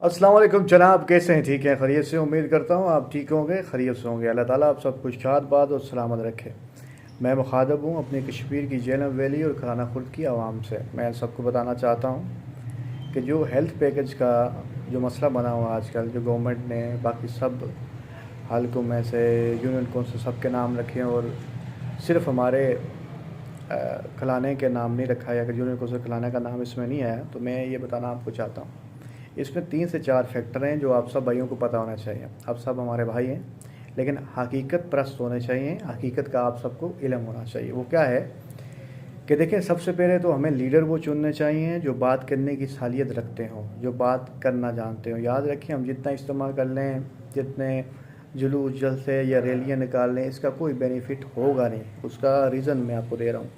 अस्सलाम वालेकुम जनाब, कैसे हैं? ठीक हैं? खैरियत से? उम्मीद करता हूँ आप ठीक होंगे, खैरियत से होंगे। अल्लाह ताला आप सब कुछ शाद और सलामत रखे। मैं मुखातब हूँ अपनी कश्मीर की जेनब वैली और खाना खुर्द की आवाम से। मैं सबको बताना चाहता हूँ कि जो हेल्थ पैकेज का जो मसला बना हुआ आजकल, जो गवर्नमेंट ने बाकी सब हल्कों में से यूनियन कौंसिल सब के नाम रखे हैं और सिर्फ हमारे खिलाने के नाम नहीं रखा है, अगर यूनियन कौंसिल खिलाने का नाम इसमें नहीं आया तो मैं ये बताना आपको चाहता हूँ। इसमें 3 से 4 फैक्टर हैं जो आप सब भाइयों को पता होना चाहिए। आप सब हमारे भाई हैं, लेकिन हकीकत परस्त होने चाहिए, हकीकत का आप सबको इल्म होना चाहिए। वो क्या है कि देखिए, सबसे पहले तो हमें लीडर वो चुनने चाहिए जो बात करने की सालियत रखते हों, जो बात करना जानते हों। याद रखिए, हम जितना इस्तेमाल कर लें, जितने जुलूस जलसे या रैलियाँ निकाल लें, इसका कोई बेनिफिट होगा नहीं। उसका रीज़न मैं आपको दे रहा हूँ,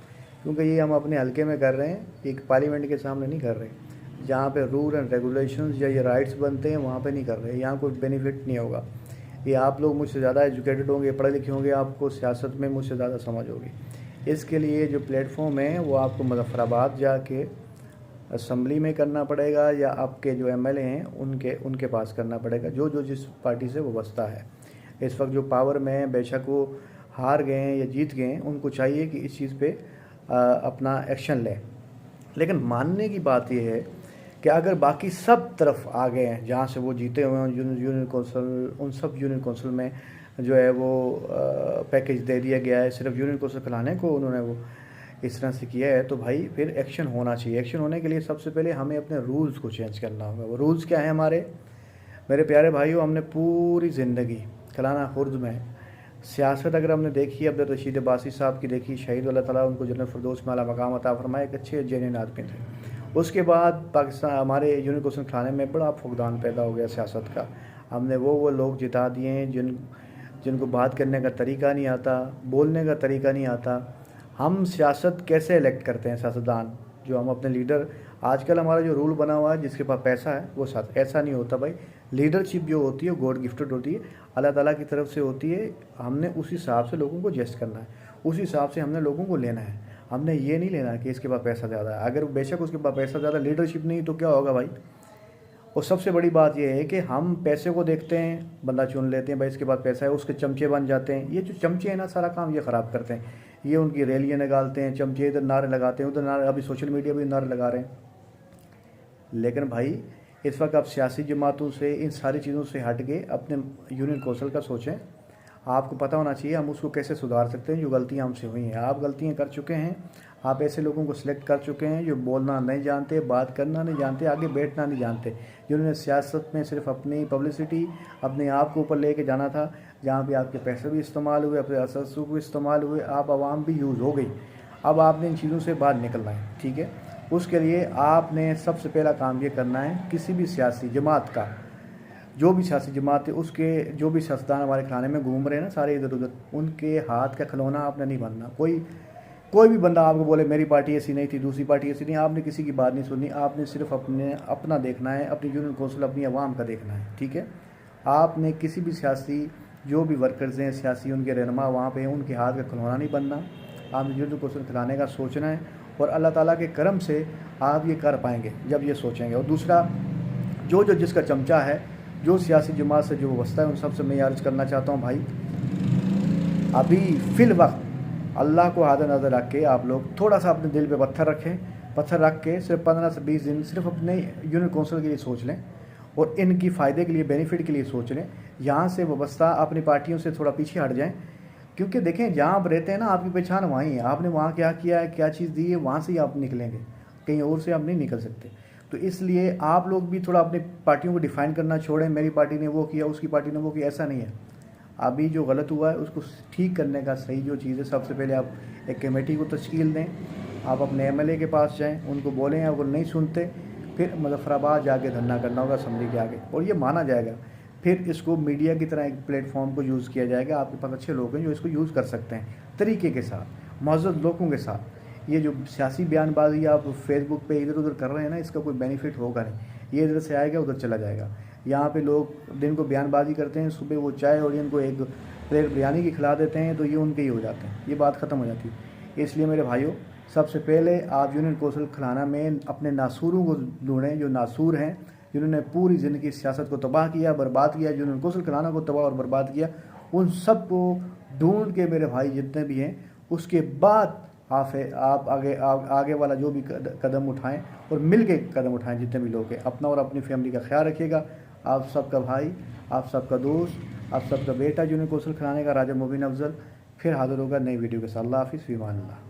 क्योंकि ये हम अपने हल्के में कर रहे हैं, एक पार्लियामेंट के सामने नहीं कर रहे। जहाँ पे रूल एंड रेगुलेशंस या ये राइट्स बनते हैं वहाँ पे नहीं कर रहे। यहाँ कोई बेनिफिट नहीं होगा। ये आप लोग मुझसे ज़्यादा एजुकेटेड होंगे, पढ़े लिखे होंगे, आपको सियासत में मुझसे ज़्यादा समझ होगी। इसके लिए जो प्लेटफॉर्म है वो आपको मुजफ्फराबाद जाके असम्बली में करना पड़ेगा, या आपके जो एमएलए हैं उनके उनके पास करना पड़ेगा, जो जो जिस पार्टी से वो बसता है। इस वक्त जो पावर में है, बेशक वो हार गए हैं या जीत गए हैं, उनको चाहिए कि इस चीज़ पे अपना एक्शन लें। लेकिन मानने की बात यह है कि अगर बाकी सब तरफ आ गए हैं, जहाँ से वो जीते हुए हैं, यूनियन कौंसिल, उन सब यूनियन कौंसिल में जो है वो पैकेज दे दिया गया है, सिर्फ यूनियन कौंसिल खिलाने को उन्होंने वो इस तरह से किया है, तो भाई फिर एक्शन होना चाहिए। एक्शन होने के लिए सबसे पहले हमें अपने रूल्स को चेंज करना होगा। वो रूल्स क्या है हमारे मेरे प्यारे भाइयों? हमने पूरी ज़िंदगी खिलाना खुर्द में सियासत अगर हमने देखी, अब्दुल रशीद अब्बासी साहब की देखी, शहीद अल्लाह ताला उनको जन्नत फिरदौस में आला मकाम अता फरमाए, एक अच्छे जेन्युइन आदमी थे। उसके बाद पाकिस्तान हमारे यूनियन कौंसिल खिलाने में बड़ा फुकदान पैदा हो गया सियासत का। हमने वो लोग जिता दिए हैं जिनको बात करने का तरीका नहीं आता, बोलने का तरीका नहीं आता। हम सियासत कैसे इलेक्ट करते हैं सियासतदान, जो हम अपने लीडर, आजकल हमारा जो रूल बना हुआ है जिसके पास पैसा है वो साथ, ऐसा नहीं होता भाई। लीडरशिप जो होती है गॉड गिफ्टेड होती है, अल्लाह ताला की तरफ से होती है। हमने उस हिसाब से लोगों को जस्ट करना है, उस हिसाब से हमने लोगों को लेना है। हमने ये नहीं लेना कि इसके पास पैसा ज़्यादा है। अगर बेशक उसके पास पैसा ज़्यादा, लीडरशिप नहीं, तो क्या होगा भाई? और सबसे बड़ी बात यह है कि हम पैसे को देखते हैं, बंदा चुन लेते हैं, भाई इसके पास पैसा है, उसके चमचे बन जाते हैं। ये जो चमचे हैं ना, सारा काम ये ख़राब करते हैं। ये उनकी रैलियाँ निकालते हैं, चमचे इधर नारे लगाते हैं, उधर नारे, अभी सोशल मीडिया पर नारे लगा रहे हैं। लेकिन भाई इस वक्त आप सियासी जमातों से, इन सारी चीज़ों से हट के अपने यूनियन कौंसिल का सोचें। आपको पता होना चाहिए हम उसको कैसे सुधार सकते हैं, जो गलतियाँ हमसे हुई हैं। आप गलतियाँ कर चुके हैं, आप ऐसे लोगों को सिलेक्ट कर चुके हैं जो बोलना नहीं जानते, बात करना नहीं जानते, आगे बैठना नहीं जानते, जिन्होंने सियासत में सिर्फ अपनी पब्लिसिटी, अपने आप को ऊपर लेके जाना था, जहाँ पे आपके पैसे भी इस्तेमाल हुए, अपने असर भी इस्तेमाल हुए, आप आवाम भी यूज़ हो गई। अब आपने इन चीज़ों से बाहर निकलना है, ठीक है? उसके लिए आपने सबसे पहला काम ये करना है, किसी भी सियासी जमात का, जो भी सियासी जमात है उसके जो भी सियासतदान हमारे खाने में घूम रहे हैं ना सारे इधर उधर, उनके हाथ का खिलौना आपने नहीं बनना। कोई भी बंदा आपको बोले मेरी पार्टी ऐसी नहीं थी, दूसरी पार्टी ऐसी नहीं, आपने किसी की बात नहीं सुननी। आपने सिर्फ अपना देखना है, अपनी यूनियन कौंसिल, अपनी आवाम का देखना है, ठीक है? आपने किसी भी सियासी, जो भी वर्कर्स हैं सियासी, उनके रहनुमा वहाँ पे हैं, उनके हाथ का खिलौना नहीं बनना। आपने यूनियन कौंसिल खिलाने का सोचना है, और अल्लाह ताला के करम से आप ये कर पाएंगे जब ये सोचेंगे। और दूसरा, जो जिसका चमचा है, जो सियासी जमात से जो वस्ता है, उन सबसे मैं अर्ज़ करना चाहता हूँ, भाई अभी फ़िल वक्त अल्लाह को हाथ नज़र रख के आप लोग थोड़ा सा अपने दिल पे पत्थर रखें। पत्थर रख के सिर्फ 15 से 20 दिन सिर्फ अपने यूनियन कौंसिल के लिए सोच लें, और इनकी फ़ायदे के लिए, बेनिफिट के लिए सोच लें। यहाँ से वाबस्ता अपनी पार्टियों से थोड़ा पीछे हट जाएँ, क्योंकि देखें जहाँ आप रहते हैं ना, आपकी पहचान वहीं है। आपने वहाँ क्या किया है, क्या चीज़ दी है, वहाँ से ही आप निकलेंगे, कहीं और से आप नहीं निकल सकते। तो इसलिए आप लोग भी थोड़ा अपनी पार्टियों को डिफ़ाइन करना छोड़ें, मेरी पार्टी ने वो किया, उसकी पार्टी ने वो किया, ऐसा नहीं है। अभी जो गलत हुआ है उसको ठीक करने का सही जो चीज़ है, सबसे पहले आप एक कमेटी को तश्कील दें, आप अपने एमएलए के पास जाएँ, उनको बोलें, अगर नहीं सुनते फिर मुजफ्फराबाद जाके धरना करना होगा असम्बली के आगे, और ये माना जाएगा। फिर इसको मीडिया की तरह एक प्लेटफॉर्म को यूज़ किया जाएगा। आपके पास अच्छे लोग हैं जो इसको यूज़ कर सकते हैं तरीके के साथ, मौजूद लोगों के साथ। ये जो सियासी बयानबाजी आप फेसबुक पे इधर उधर कर रहे हैं ना, इसका कोई बेनिफिट होगा नहीं। ये इधर से आएगा उधर चला जाएगा। यहाँ पे लोग दिन को बयानबाजी करते हैं, सुबह वो चाय और इनको एक प्लेट बिरयानी की खिला देते हैं, तो ये उनके ही हो जाते हैं, ये बात ख़त्म हो जाती है। इसलिए मेरे भाइयों, सबसे पहले आप यूनियन कौंसिल खिलाना में अपने नासूरों को ढूंढें, जो नासूर हैं, जिन्होंने पूरी ज़िंदगी सियासत को तबाह किया, बर्बाद किया, जिन्होंने गुस्ल खलाना को तबाह और बर्बाद किया, उन सब को ढूंढ के मेरे भाई जितने भी हैं, उसके बाद आप आगे वाला जो भी कदम उठाएं और मिल के कदम उठाएं जितने भी लोग हैं। अपना और अपनी फैमिली का ख्याल रखिएगा। आप सबका भाई, आप सबका दोस्त, आप सबका बेटा जिन्हें गुस्ल खिलाने का, राजा मुबीन अफजल फिर हाजिर होगा नई वीडियो के साथ। अल्लाह हाफिज़, फ़ी अमान अल्लाह।